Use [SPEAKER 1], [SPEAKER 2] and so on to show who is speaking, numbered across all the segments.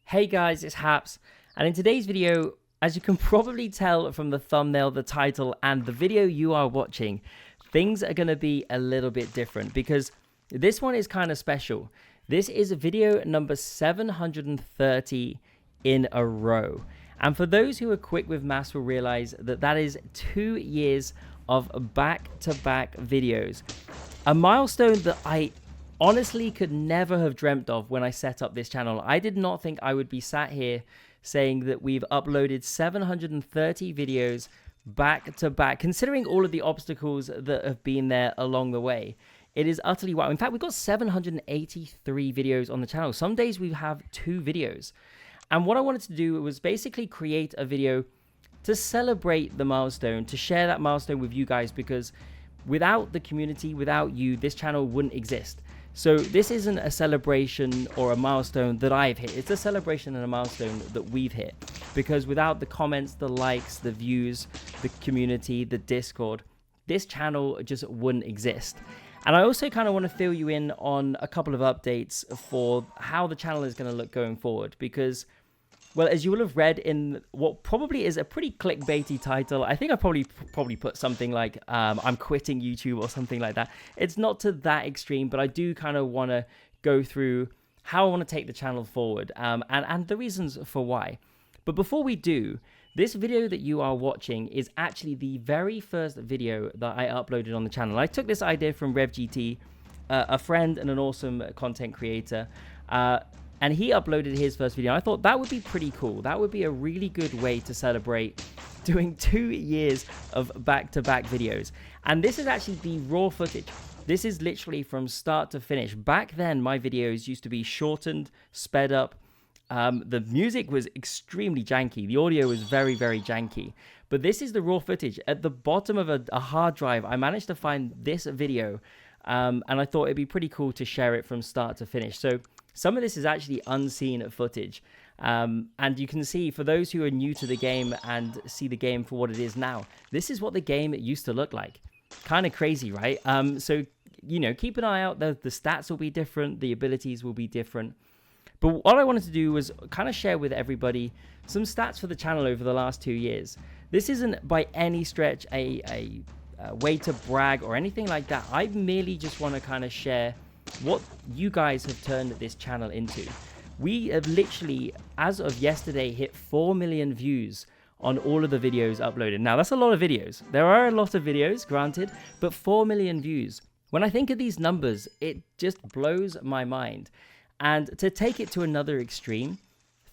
[SPEAKER 1] Hey guys, it's Haps, and in today's video, as you can probably tell from the thumbnail, the title, and the video you are watching, things are going to be a little bit different because this one is kind of special. This is video number 730 in a row. And for those who are quick with maths will realize that that is 2 years of back-to-back videos. A milestone that I honestly could never have dreamt of when I set up this channel. I did not think I would be sat here saying that we've uploaded 730 videos back to back, considering all of the obstacles that have been there along the way. It is utterly wow. In fact, we've got 783 videos on the channel. Some days we have 2 videos. And what I wanted to do was basically create a video to celebrate the milestone, to share that milestone with you guys, because without the community, without you, this channel wouldn't exist. So this isn't a celebration or a milestone that I've hit. It's a celebration and a milestone that we've hit. Because without the comments, the likes, the views, the community, the Discord, this channel just wouldn't exist. And I also kind of want to fill you in on a couple of updates for how the channel is going to look going forward. Because, well, as you will have read in what probably is a pretty clickbaity title, I think I probably put something like I'm quitting YouTube or something like that. It's not to that extreme, but I do kind of want to go through how I want to take the channel forward and the reasons for why. But before we do, this video that you are watching is actually the very first video that I uploaded on the channel. I took this idea from RevGT, a friend and an awesome content creator, and he uploaded his first video. I thought that would be pretty cool. That would be a really good way to celebrate doing 2 years of back-to-back videos. And this is actually the raw footage. This is literally from start to finish. Back then, my videos used to be shortened, sped up. The music was extremely janky. The audio was very, very janky. But this is the raw footage. At the bottom of a hard drive, I managed to find this video. And I thought it'd be pretty cool to share it from start to finish. So some of this is actually unseen footage. And you can see, for those who are new to the game and see the game for what it is now, this is what the game used to look like. Kind of crazy, right? So, you know, keep an eye out. The stats will be different. The abilities will be different. But what I wanted to do was kind of share with everybody some stats for the channel over the last 2 years. This isn't by any stretch a way to brag or anything like that. I merely just want to kind of share what you guys have turned this channel into. We have literally, as of yesterday, hit 4 million views on all of the videos uploaded. Now, that's a lot of videos. There are a lot of videos, granted, but 4 million views. When I think of these numbers, it just blows my mind. And to take it to another extreme,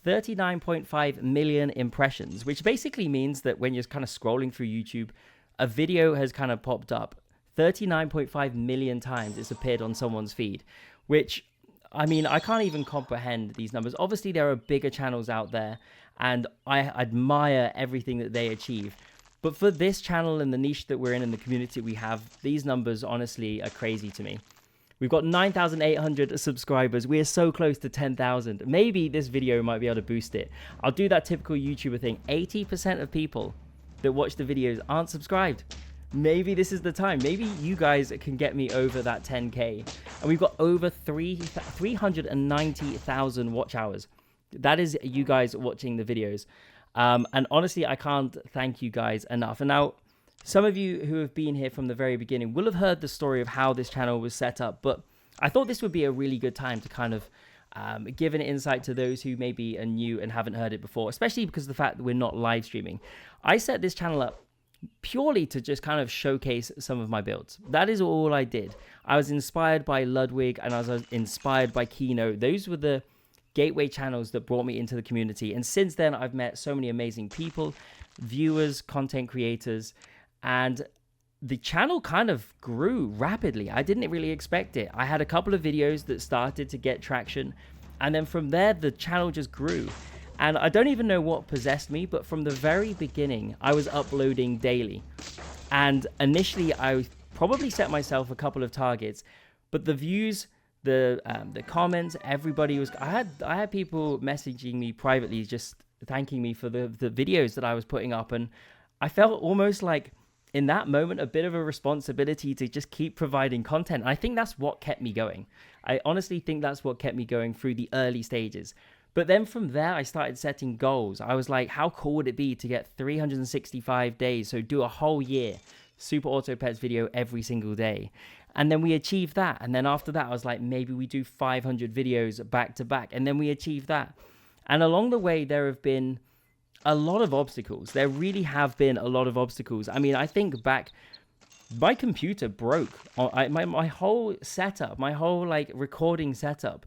[SPEAKER 1] 39.5 million impressions, which basically means that when you're kind of scrolling through YouTube, a video has kind of popped up 39.5 million times. It's appeared on someone's feed, which, I mean, I can't even comprehend these numbers. Obviously, there are bigger channels out there, and I admire everything that they achieve. But for this channel and the niche that we're in and the community we have, these numbers honestly are crazy to me. We've got 9,800 subscribers. We are so close to 10,000. Maybe this video might be able to boost it. I'll do that typical YouTuber thing. 80% of people that watch the videos aren't subscribed. Maybe this is the time. Maybe you guys can get me over that 10K. And we've got over 390,000 watch hours. That is you guys watching the videos. And honestly, I can't thank you guys enough. And now, some of you who have been here from the very beginning will have heard the story of how this channel was set up, but I thought this would be a really good time to kind of give an insight to those who maybe are new and haven't heard it before, especially because of the fact that we're not live streaming. I set this channel up purely to just kind of showcase some of my builds. That is all I did. I was inspired by Ludwig and I was inspired by Keynote. Those were the gateway channels that brought me into the community. And since then, I've met so many amazing people, viewers, content creators, and the channel kind of grew rapidly. I didn't really expect it. I had a couple of videos that started to get traction, and then from there, the channel just grew. And I don't even know what possessed me, but from the very beginning, I was uploading daily. And initially, I probably set myself a couple of targets, but the views, the comments, everybody was. I had people messaging me privately, just thanking me for the videos that I was putting up, and I felt almost like, in that moment, a bit of a responsibility to just keep providing content. And I think that's what kept me going. I honestly think that's what kept me going through the early stages. But then from there, I started setting goals. I was like, how cool would it be to get 365 days? So do a whole year, Super Auto Pets video every single day. And then we achieved that. And then after that, I was like, maybe we do 500 videos back to back. And then we achieved that. And along the way, there have been a lot of obstacles. There really have been a lot of obstacles. I mean, I think back, my computer broke. My whole setup, my whole like recording setup,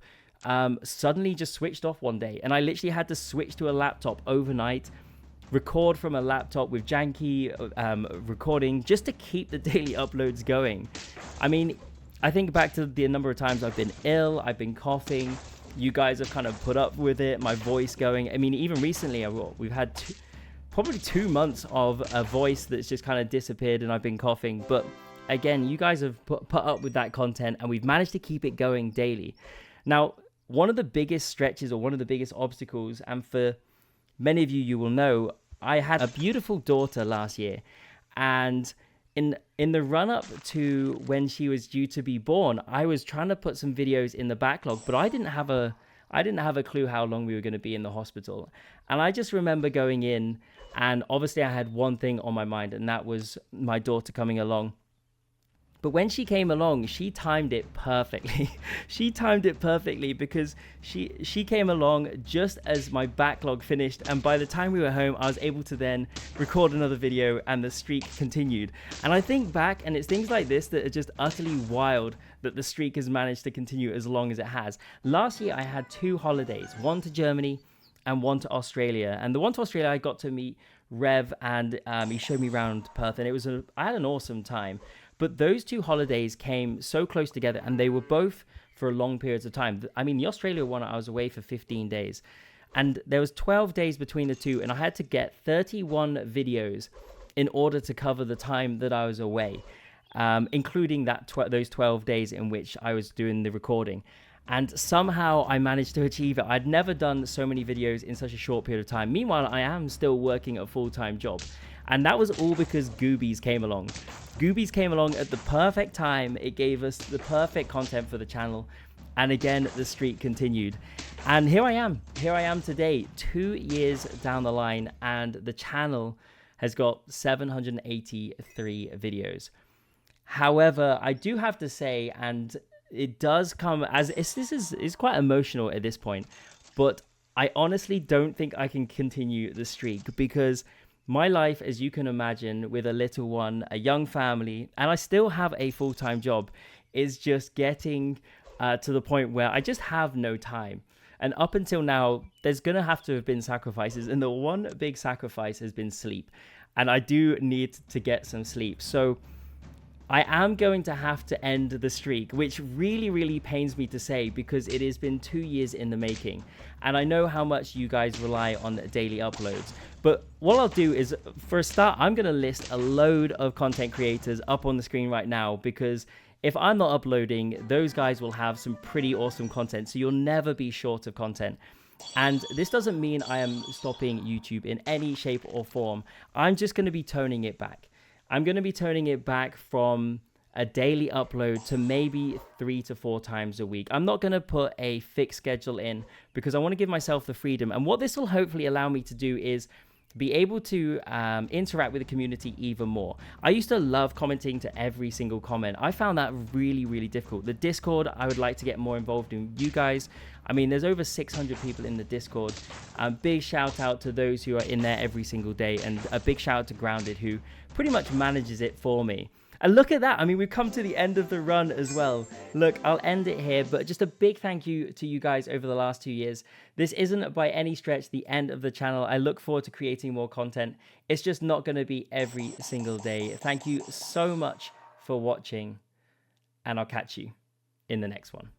[SPEAKER 1] suddenly just switched off one day, and I literally had to switch to a laptop overnight, record from a laptop with janky recording just to keep the daily uploads going. I mean, I think back to the number of times I've been ill, I've been coughing. You guys have kind of put up with it, my voice going. I mean, even recently, we've had probably 2 months of a voice that's just kind of disappeared, and I've been coughing. But again, you guys have put up with that content, and we've managed to keep it going daily. Now, one of the biggest stretches, or one of the biggest obstacles, and for many of you, you will know, I had a beautiful daughter last year, and in the run up to when she was due to be born, I was trying to put some videos in the backlog, but I didn't have a clue how long we were going to be in the hospital. And I just remember going in, and obviously I had one thing on my mind, and that was my daughter coming along. But when she came along, she timed it perfectly. She timed it perfectly because she came along just as my backlog finished. And by the time we were home, I was able to then record another video, and the streak continued. And I think back, and it's things like this that are just utterly wild that the streak has managed to continue as long as it has. Last year, I had 2 holidays, one to Germany and one to Australia. And the one to Australia, I got to meet Rev, and he showed me around Perth, and I had an awesome time. But those 2 holidays came so close together, and they were both for long periods of time. I mean, the Australia one, I was away for 15 days, and there was 12 days between the 2, and I had to get 31 videos in order to cover the time that I was away, including those 12 days in which I was doing the recording. And somehow I managed to achieve it. I'd never done so many videos in such a short period of time. Meanwhile, I am still working a full-time job. And that was all because Goobies came along. Goobies came along at the perfect time. It gave us the perfect content for the channel. And again, the streak continued. And here I am. Here I am today, 2 years down the line, and the channel has got 783 videos. However, I do have to say, and it does come as this is quite emotional at this point, but I honestly don't think I can continue the streak, because my life, as you can imagine, with a little one, a young family, and I still have a full-time job, is just getting to the point where I just have no time. And up until now, there's going to have to have been sacrifices, and the one big sacrifice has been sleep. And I do need to get some sleep. So I am going to have to end the streak, which really, really pains me to say, because it has been 2 years in the making. And I know how much you guys rely on daily uploads. But what I'll do is, for a start, I'm going to list a load of content creators up on the screen right now, because if I'm not uploading, those guys will have some pretty awesome content. So you'll never be short of content. And this doesn't mean I am stopping YouTube in any shape or form. I'm just going to be toning it back. I'm going to be toning it back from a daily upload to maybe 3 to 4 times a week. I'm not going to put a fixed schedule in, because I want to give myself the freedom. And what this will hopefully allow me to do is be able to interact with the community even more. I used to love commenting to every single comment. I found that really, really difficult. The Discord, I would like to get more involved in you guys. I mean, there's over 600 people in the Discord. Big shout out to those who are in there every single day, and a big shout out to Grounded, who pretty much manages it for me. And look at that. I mean, we've come to the end of the run as well. Look, I'll end it here, but just a big thank you to you guys over the last 2 years. This isn't by any stretch the end of the channel. I look forward to creating more content. It's just not going to be every single day. Thank you so much for watching, and I'll catch you in the next one.